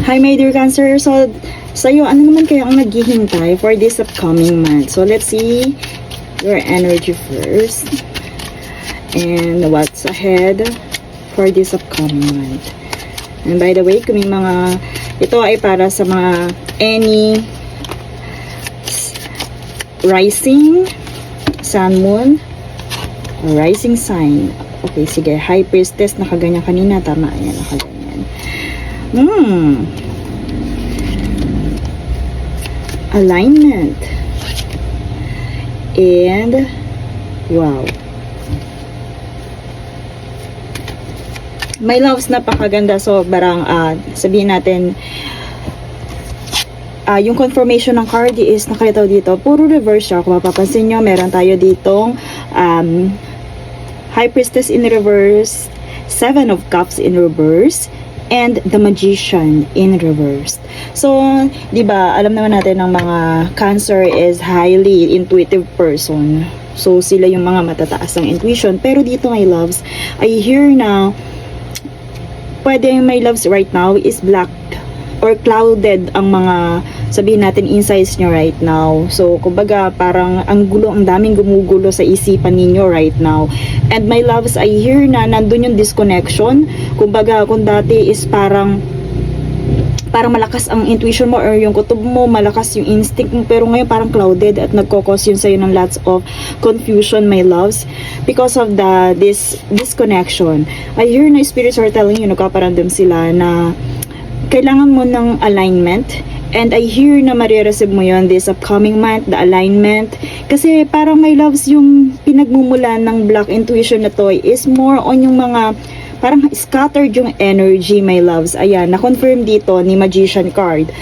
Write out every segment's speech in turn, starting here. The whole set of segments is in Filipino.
Hi my dear Cancer. So, sa'yo, ano naman kaya ang naghihintay for this upcoming month? So, let's see your energy first. And what's ahead for this upcoming month. And by the way, kung may mga, ito ay para sa mga any rising, sun, moon, or rising sign. Okay, sige. High priestess, nakaganyan kanina. Tama, ayan, nakaganyan. Alignment. And wow. My loves, napakaganda. So, barang sabihin natin, yung confirmation ng card is nakalitaw dito. Puro reverse siya. Kung mapapansin nyo, meron tayo ditong High Priestess in reverse, Seven of Cups in reverse, and the Magician in reverse. So, 'di ba, alam naman natin ng mga Cancer is highly intuitive person. So, sila yung mga matataas ng intuition. Pero dito, my loves, I hear na pwede my loves right now is black or clouded ang mga, sabihin natin, insights nyo right now. So, kumbaga, parang ang gulo, ang daming gumugulo sa isipan ninyo right now. And my loves, I hear na nandun yung disconnection. Kumbaga, kung dati is parang malakas ang intuition mo or yung kutob mo, malakas yung instinct mo, pero ngayon parang clouded at nagkokos yun sa'yo ng lots of confusion, my loves, because of this disconnection. I hear na spirits are telling you, nagkaparandom sila na kailangan mo ng alignment, and I hear na marireceive mo yon this upcoming month, the alignment, kasi parang my loves, yung pinagmumulan ng black intuition na to is more on yung mga parang scattered yung energy, my loves. Ayan, na-confirm dito ni Magician card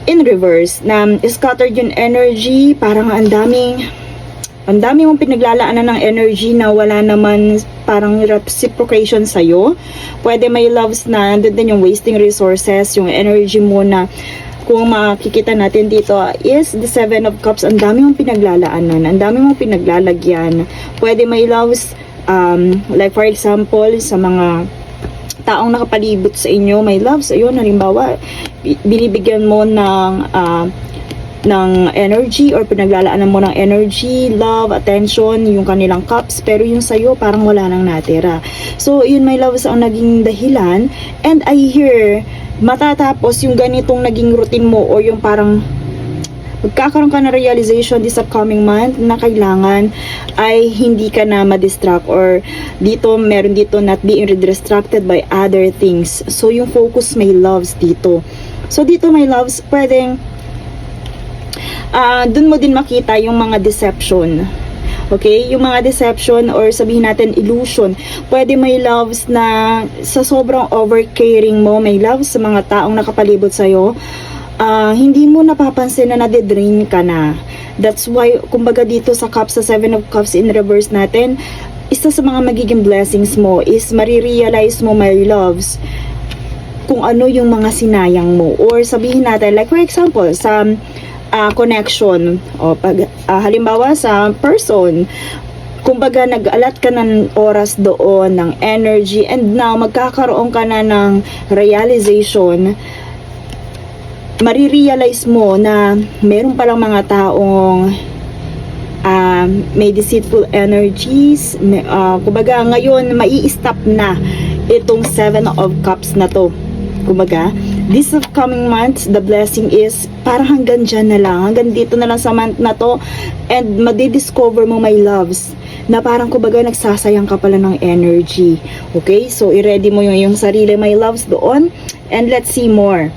in reverse na scattered yung energy, parang ang dami mong pinaglalaanan ng energy na wala naman parang reciprocation sa'yo. Pwede, my loves, na nandun din yung wasting resources, yung energy mo na kung makikita natin dito is the Seven of Cups. Ang dami mong pinaglalaanan, ang dami mong pinaglalagyan. Pwede, my loves, like for example, sa mga taong nakapalibot sa inyo, my loves, ayun, halimbawa, binibigyan mo ng energy or pinaglalaanan mo ng energy, love, attention, yung kanilang cups, pero yung sa'yo parang wala nang natira. So, yun, my loves, ang naging dahilan. And I hear, matatapos yung ganitong naging routine mo or yung parang magkakaroon ka na realization this upcoming month na kailangan ay hindi ka na ma-distract, or dito, meron dito not being distracted by other things. So, yung focus, my loves, dito. So, dito, my loves, pwedeng dun mo din makita yung mga deception. Okay? Yung mga deception or sabihin natin illusion. Pwede, my loves, na sa sobrang overcaring mo, my loves, sa mga taong nakapalibot sa'yo, hindi mo napapansin na nade-drain ka na. That's why, kumbaga dito sa cups, sa Seven of Cups in reverse natin, isa sa mga magiging blessings mo is marirealize mo, my loves, kung ano yung mga sinayang mo. Or sabihin natin, like for example, sa connection, o pag halimbawa sa person, kumbaga nag-alat ka ng oras doon, ng energy, and now magkakaroon ka na ng realization, marirealize mo na meron palang mga taong may deceitful energies. Kumbaga ngayon mai-stop na itong Seven of Cups na to. Kumbaga, this upcoming month, the blessing is parang hanggang dyan na lang, hanggang dito na lang sa month na to, and madidiscover mo, my loves, na parang kumbaga nagsasayang ka pala ng energy. Okay? So, i-ready mo yung sarili, my loves, doon, and let's see more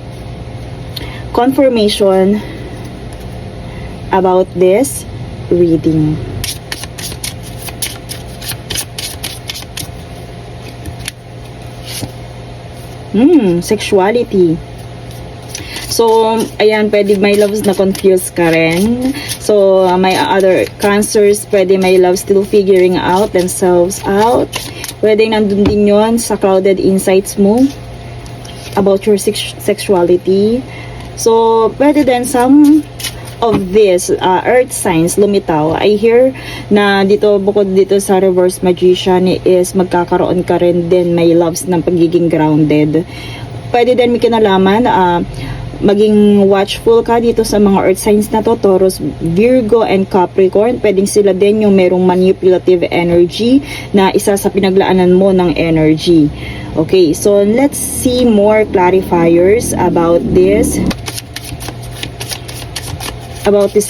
confirmation about this reading. Sexuality. So, ayan, pwede, my loves, na confused ka rin. So, may other Cancers, pwede, my loves, still figuring out themselves out. Pwede nandun din yun sa clouded insights mo about your sexuality. So, pwede din some of this earth signs lumitaw. I hear na dito, bukod dito sa reverse magician, is magkakaroon ka rin din, my loves, ng pagiging grounded. pwede din may kinalaman, maging watchful ka dito sa mga earth signs na to, Taurus, Virgo, and Capricorn. Pwedeng sila din yung merong manipulative energy na isa sa pinaglaanan mo ng energy. Okay, so let's see more clarifiers about this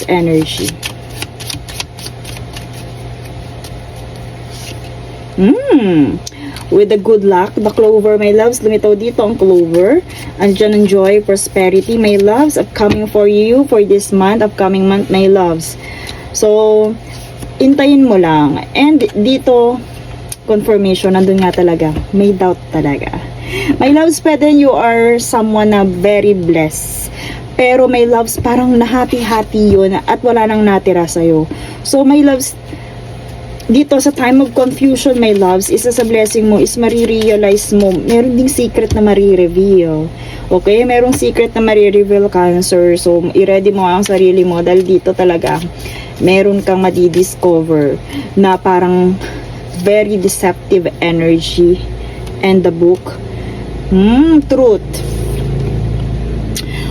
energy. With the good luck, the clover, my loves, lumitaw dito ang clover. Andyan ang joy, prosperity, my loves, upcoming for you for this month, upcoming month, my loves. So, intayin mo lang. And dito, confirmation, nandun nga talaga. May doubt talaga. My loves, pwede you are someone na very blessed. Pero my loves, parang nahati-hati yun at wala nang natira sa'yo. So, my loves, dito sa time of confusion, my loves, isa sa blessing mo is marirealize mo, meron ding secret na marireveal. Okay? Merong secret na marireveal, Cancer. So, i-ready mo ang sarili mo dahil dito talaga meron kang madidiscover na parang very deceptive energy. And the book, truth.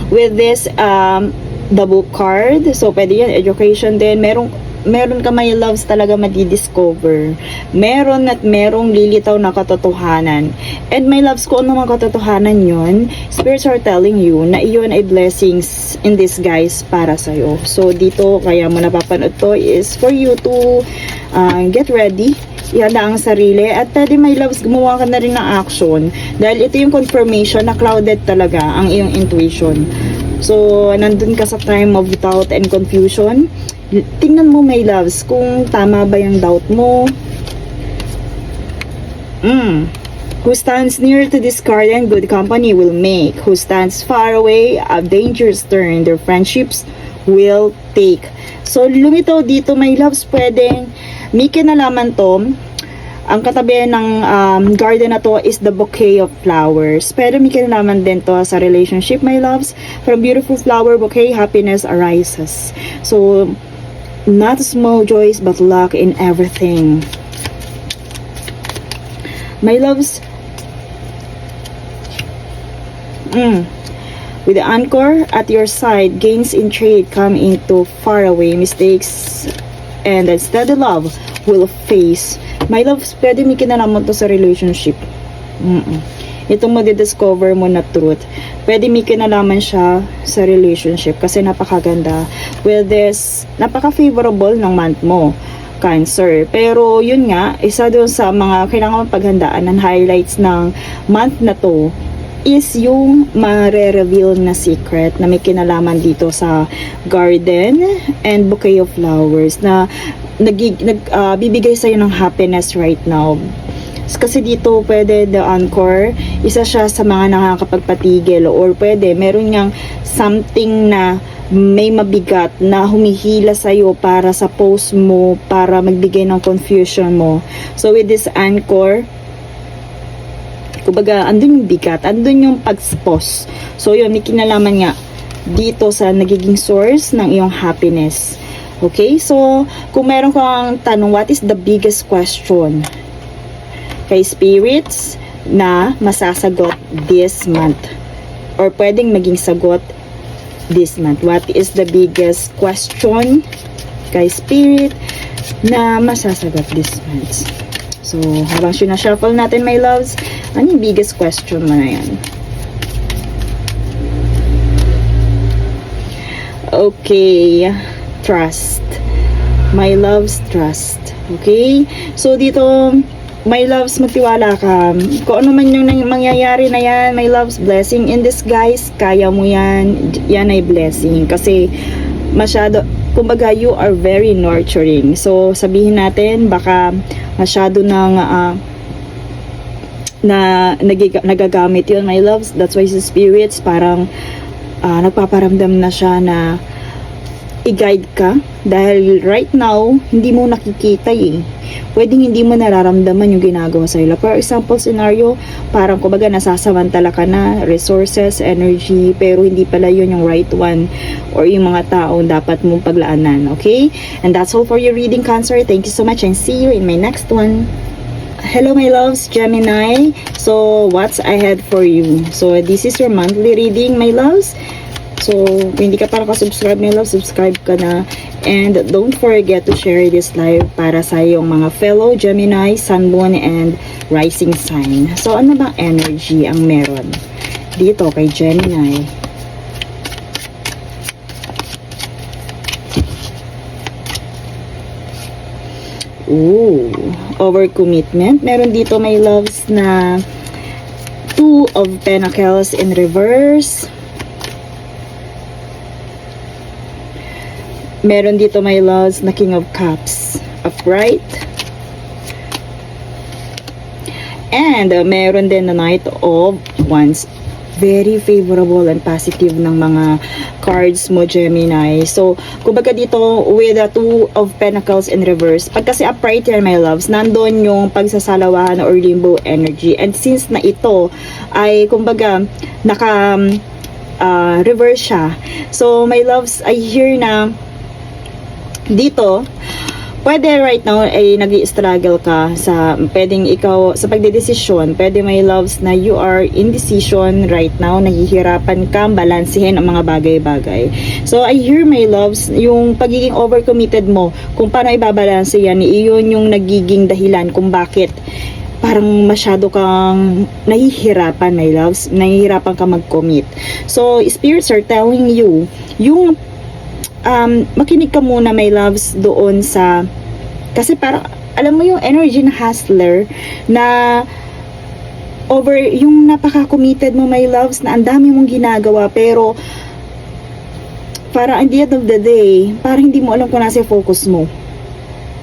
With this, the book card, so pwede yan, education din, meron ka, my loves, talaga madidiscover. Meron at merong lilitaw na katotohanan. And my loves, kung ano mga katotohanan yun, spirits are telling you na iyon ay blessings in disguise para sa'yo. So, dito, kaya mo napapanood to is for you to get ready, ihanda ang sarili, at pwede, my loves, gumawa ka na rin ng action. Dahil ito yung confirmation na clouded talaga ang iyong intuition. So, nandun ka sa time of doubt and confusion. Tingnan mo, my loves, kung tama ba yung doubt mo. Who stands near to discard and good company will make. Who stands far away, a dangerous turn. Their friendships will take. So, lumitaw dito, my loves, pwedeng may kinalaman to. Ang katabi ng garden na to is the bouquet of flowers. Pero may kinalaman din to sa relationship, my loves. From beautiful flower bouquet, happiness arises. So, not small joys, but luck in everything. My loves, with the anchor at your side, gains in trade come into faraway mistakes, and that steady love will face. My loves, pwede may kinalaman to sa relationship. Itong madidiscover mo na truth, pwede may kinalaman siya sa relationship kasi napakaganda. With this, napaka-favorable ng month mo, Cancer. Pero yun nga, isa doon sa mga kailangan paghandaan ng highlights ng month na to is yung mare-reveal na secret na may kinalaman dito sa garden and bouquet of flowers na bibigay sa'yo ng happiness right now. Kasi dito pwede the anchor, isa siya sa mga nakakapagpatigil, or pwede meron niyang something na may mabigat na humihila sa'yo para sa post mo, para magbigay ng confusion mo. So with this anchor, kumbaga andun yung bigat, andun yung pag-pause. So yun, may kinalaman nga dito sa nagiging source ng iyong happiness. Okay, so kung meron kang tanong, what is the biggest question kay spirits na masasagot this month, or pwedeng maging sagot this month? What is the biggest question kay spirit na masasagot this month? So, habang sinashuffle natin, my loves, ano yung biggest question mo na yan? Okay, trust. My loves, trust. Okay? So, dito, my loves, magtiwala ka. Kung ano man yung mangyayari na yan, my loves, blessing in disguise, kaya mo yan. Yan ay blessing. Kasi, masyado, kumbaga, you are very nurturing. So, sabihin natin, baka masyado ng nagagamit yun, my loves. That's why sa spirits, parang nagpaparamdam na siya na i-guide ka. Dahil right now, hindi mo nakikita pwedeng hindi mo nararamdaman yung ginagawa sa ila. For example, scenario, parang kumbaga nasasamantala ka na, resources, energy, pero hindi pala yun yung right one or yung mga taong dapat mong paglaanan. Okay? And that's all for your reading, Cancer. Thank you so much and see you in my next one. hello my loves, Gemini. So, what's ahead for you? So, this is your monthly reading, my loves. So, kung hindi ka pa nakasubscribe, my love, subscribe ka na. And don't forget to share this live para sa iyong mga fellow Gemini, Sun, Moon, and Rising sign. So, ano bang energy ang meron dito kay Gemini? Ooh, overcommitment. Meron dito, my loves, na Two of Pentacles in reverse. Meron dito, my loves, na King of Cups upright. And meron din na Knight of Wands. Very favorable and positive ng mga cards mo, Gemini. So, kumbaga dito, with the Two of Pentacles in reverse, pag kasi upright yan, my loves, nandun yung pagsasalawahan or limbo energy. And since na ito ay, kumbaga, reverse siya. So, my loves, I hear na dito, pwede right now ay nag-i-struggle ka sa pwedeng ikaw sa pagdedesisyon. Pwede, my loves, na you are indecision right now, nahihirapan ka balansehin ang mga bagay-bagay. So I hear, my loves, yung pagiging overcommitted mo, kung paano ibabalanse yan, iyon yung nagiging dahilan kung bakit parang masyado kang nahihirapan, my loves, nahihirapan ka mag-commit. So spirits are telling you yung makinig ka muna, my loves, doon sa, kasi parang alam mo yung energy na hustler na yung napaka-committed mo, my loves, na ang dami mong ginagawa pero para at the end of the day parang hindi mo alam kung nasa focus mo.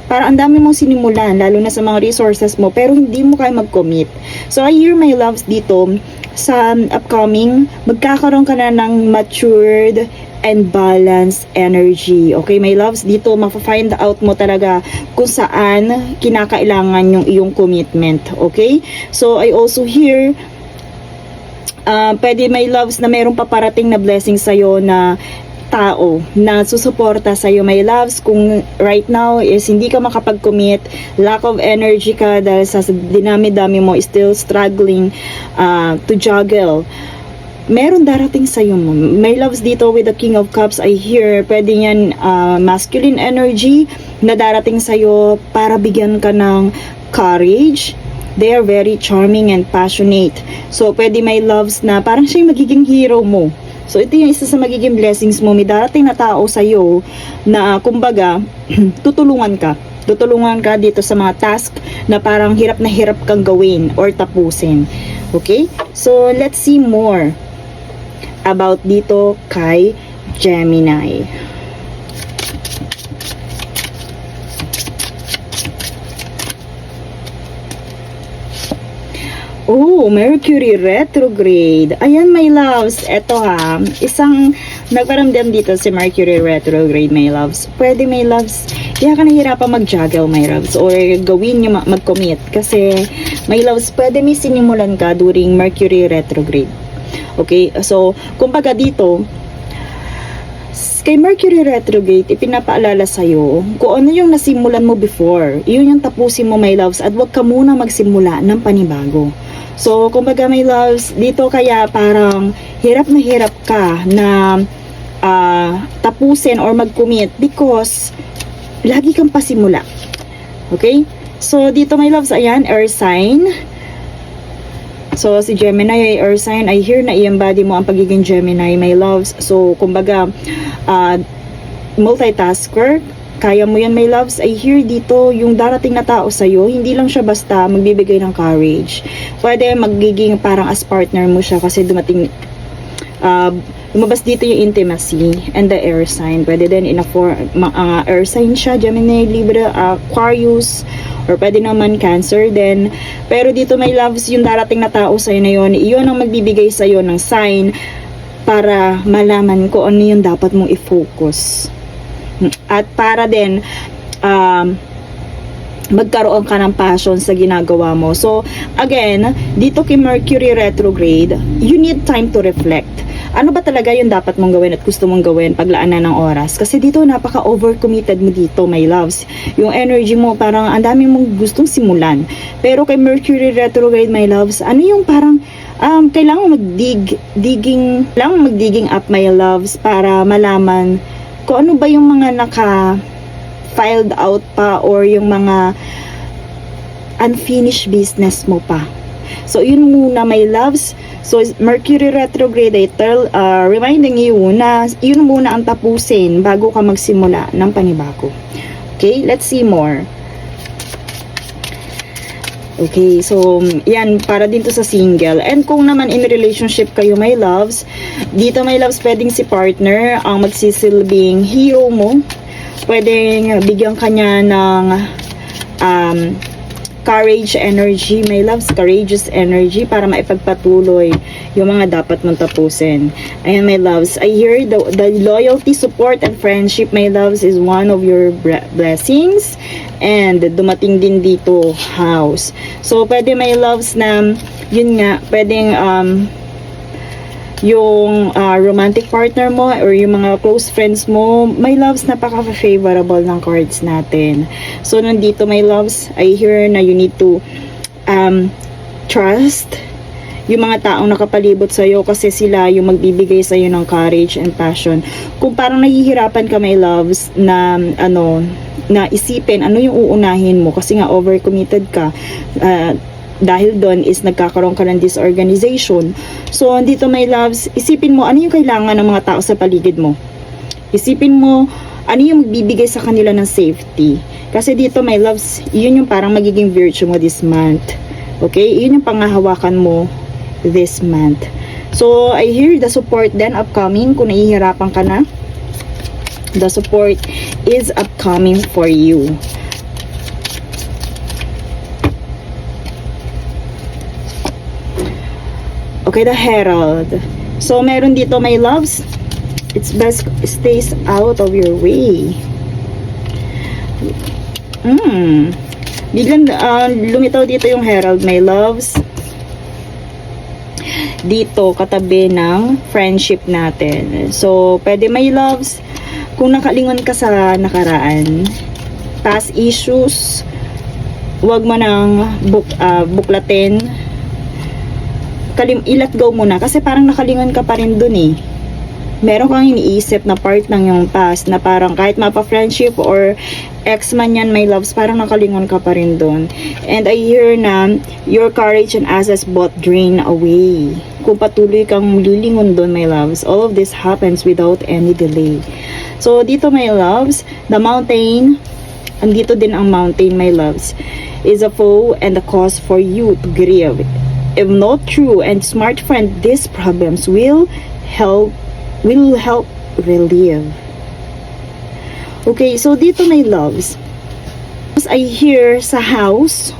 Parang ang dami mong sinimulan, lalo na sa mga resources mo, pero hindi mo kaya mag-commit. So I hear, my loves, dito sa upcoming, magkakaroon ka na ng matured and balanced energy. Okay, my loves, dito ma-find out mo talaga kung saan kinakailangan yung iyong commitment. Okay? So, I also hear, pwede, my loves, na mayroong paparating na blessing sa'yo na tao na susuporta sa'yo, my loves. Kung right now is hindi ka makapag-commit, lack of energy ka dahil sa dinami-dami mo, still struggling to juggle, meron darating sa'yo mo. My loves, dito with the King of Cups, I hear, pwede yan masculine energy na darating sa'yo para bigyan ka ng courage. They are very charming and passionate. So, pwede, my loves, na parang siya yung magiging hero mo. So, ito yung isa sa magiging blessings mo. May darating na tao sa'yo na, kumbaga, tutulungan ka. Tutulungan ka dito sa mga task na parang hirap na hirap kang gawin or tapusin. Okay? So, let's see more about dito kay Gemini. Oh, Mercury retrograde. Ayan, my loves. Eto ha, isang nagparamdam dito si Mercury retrograde, my loves. Pwede, my loves, kaya ka nahihirapan mag-juggle, my loves, or gawin nyo mag-commit. Kasi, my loves, pwede may sinimulan ka during Mercury retrograde. Okay, so, kumbaga dito, kay Mercury retrograde, ipinapaalala sa'yo kung ano yung nasimulan mo before. Iyon yung tapusin mo, my loves, at huwag ka muna magsimula ng panibago. So, kumbaga, my loves, dito kaya parang hirap na hirap ka na tapusin or mag-commit because lagi kang pasimula. Okay? So, dito, my loves, ayan, earth sign. So, si Gemini ay earth sign. I hear na i-embody mo ang pagiging Gemini, my loves. So, kumbaga, multitasker. Kaya mo yan, my loves. I hear dito, yung darating na tao sa'yo, hindi lang siya basta magbibigay ng courage. Pwede magiging parang as partner mo siya kasi dumating, lumabas dito yung intimacy and the air sign. Pwede din in a air sign siya, Gemini, Libra, Aquarius, or pwede naman Cancer din. Pero dito, my loves, yung darating na tao sa'yo na yun, iyon ang magbibigay sa'yo ng sign para malaman ko ano yung dapat mong i-focus. At para din magkaroon ka ng passion sa ginagawa mo. So, again, dito kay Mercury retrograde, you need time to reflect. ano ba talaga yung dapat mong gawin at gusto mong gawin paglaanan ng oras. Kasi dito, napaka-overcommitted mo dito, my loves. Yung energy mo, parang ang dami mong gustong simulan. Pero kay Mercury retrograde, my loves, ano yung parang, kailangan mag-digging up, my loves, para malaman kung ano ba yung mga filed out pa or yung mga unfinished business mo pa. So, yun muna, my loves. So, Mercury retrograde ay reminding you na yun muna ang tapusin bago ka magsimula ng panibago. Okay, let's see more. Okay, so, yan, para din to sa single. And kung naman in relationship kayo, my loves, dito, my loves, pwedeng si partner ang magsisilbing hero mo. Pwedeng bigyan kanya ng courage energy, my loves, courageous energy para maipagpatuloy yung mga dapat mong tapusin. Ayan, my loves, I hear the loyalty, support, and friendship, my loves, is one of your blessings. And dumating din dito, house. So, pwede, my loves, na yun nga, pwedeng yung romantic partner mo or yung mga close friends mo, my loves, napaka-favorable ng cards natin. So, nandito, my loves, I hear na you need to trust yung mga taong nakapalibot sa'yo kasi sila yung magbibigay sa'yo ng courage and passion. Kung parang nahihirapan ka, my loves, na na isipin ano yung uunahin mo kasi nga overcommitted ka, dahil doon is nagkakaroon ka ng disorganization. So, dito, my loves, isipin mo ano yung kailangan ng mga tao sa paligid mo. Isipin mo ano yung magbibigay sa kanila ng safety. Kasi dito, my loves, yun yung parang magiging virtue mo this month. Okay? Yun yung pangahawakan mo this month. So, I hear the support then upcoming. Kung nahihirapan ka na, the support is upcoming for you. Okay, the Herald. So, meron dito, my loves, it's best stays out of your way. Biglang lumitaw dito yung Herald, my loves. Dito, katabi ng friendship natin. So, pwede, my loves, kung nakalingon ka sa nakaraan, past issues, wag mo nang buklatin, i-let go muna kasi parang nakalingon ka pa rin dun eh. Meron kang iniisip na part ng yung past na parang kahit mapa-friendship or ex man yan, my loves, parang nakalingon ka pa rin dun. And I hear na your courage and assets both drain away. Kung patuloy kang lilingon dun, my loves, all of this happens without any delay. So, dito, my loves, the mountain, andito din ang mountain, my loves, is a foe and a cause for you to grieve. If not true and smart friend, these problems will help relieve. Okay, so dito, my loves, as I hear sa house,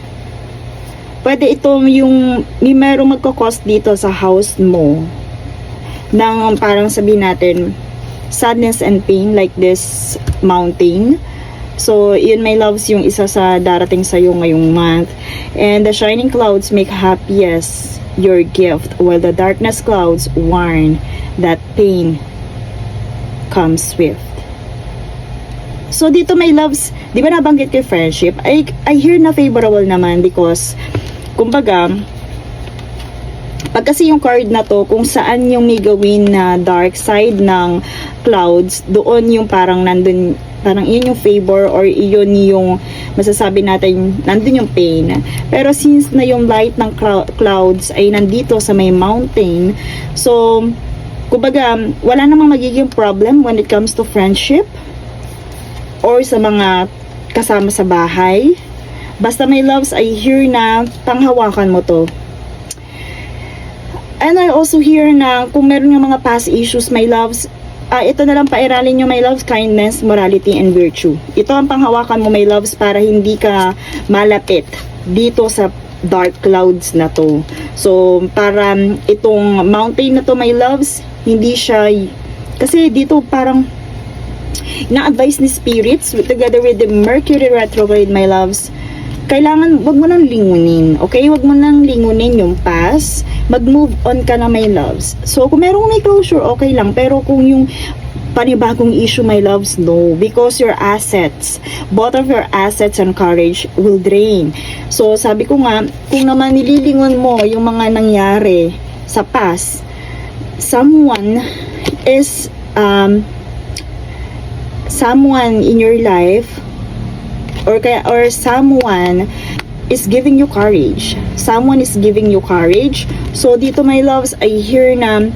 pwede ito yung may merong magkakos dito sa house mo ng parang sabihin natin sadness and pain like this mountain. So, yun, my loves, yung isa sa darating sa'yo ngayong month. And the shining clouds make happiest your gift, while the darkness clouds warn that pain comes swift. So, dito, my loves, di ba nabanggit kay friendship? I hear na favorable naman because, kumbaga, pag kasi yung card na to, kung saan yung may gawin na dark side ng clouds, doon yung parang nandun, parang yun yung favor or yun yung masasabi natin nandun yung pain. Pero since na yung light ng clouds ay nandito sa may mountain, so kumbaga wala namang magiging problem when it comes to friendship or sa mga kasama sa bahay. Basta, my loves, I hear na panghawakan mo to. And I also hear na kung meron yung mga past issues, my loves, ito na lang pairalin nyo, my loves, kindness, morality, and virtue. Ito ang panghawakan mo, my loves, para hindi ka malapit dito sa dark clouds na to. So, para itong mountain na to, my loves, hindi siya, kasi dito parang na-advise ni spirits together with the Mercury retrograde, my loves, kailangan, wag mo nang lingunin, okay? Wag mo nang lingunin yung past, mag-move on ka na, my loves. So, kung merong may closure, okay lang, pero kung yung panibagong issue, my loves, no, because your assets, both of your assets and courage will drain. So, sabi ko nga, kung naman nililingon mo yung mga nangyari sa past, someone is, someone in your life, or someone is giving you courage. Someone is giving you courage. So, dito, my loves, I hear na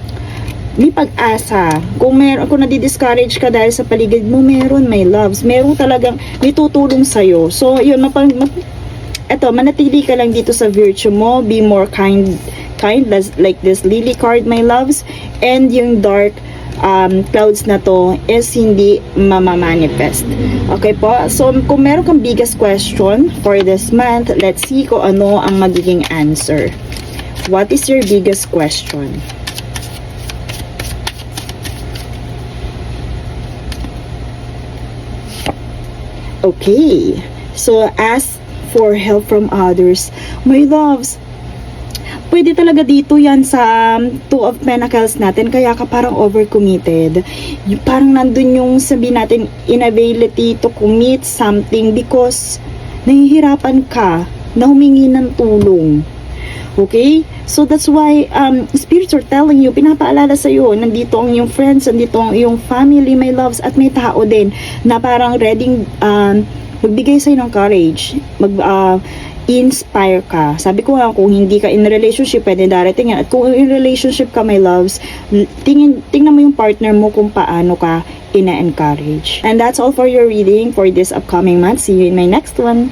may pag-asa. Kung nadi-discourage ka dahil sa paligid mo, meron, my loves. Meron talagang may tutulong sa'yo. So, yun, manatili ka lang dito sa virtue mo. Be more kind, like this lily card, my loves. And yung dark clouds na to is hindi mamamanifest. Okay po? So, kung meron kang biggest question for this month, let's see kung ano ang magiging answer. What is your biggest question? Okay. So, ask for help from others. My loves, pwede talaga dito yan sa Two of Pentacles natin, kaya ka parang overcommitted. Parang nandun yung sabihin natin, inability to commit something because nahihirapan ka na humingi ng tulong. Okay? So that's why spirits are telling you, pinapaalala sa'yo, nandito ang iyong friends, nandito ang iyong family, my loves, at may tao din na parang ready magbigay sa'yo ng courage, inspire ka. Sabi ko nga, kung hindi ka in relationship, pwede darating yan. At kung in relationship ka, my loves, tingnan mo yung partner mo kung paano ka ina-encourage. And that's all for your reading for this upcoming month. See you in my next one.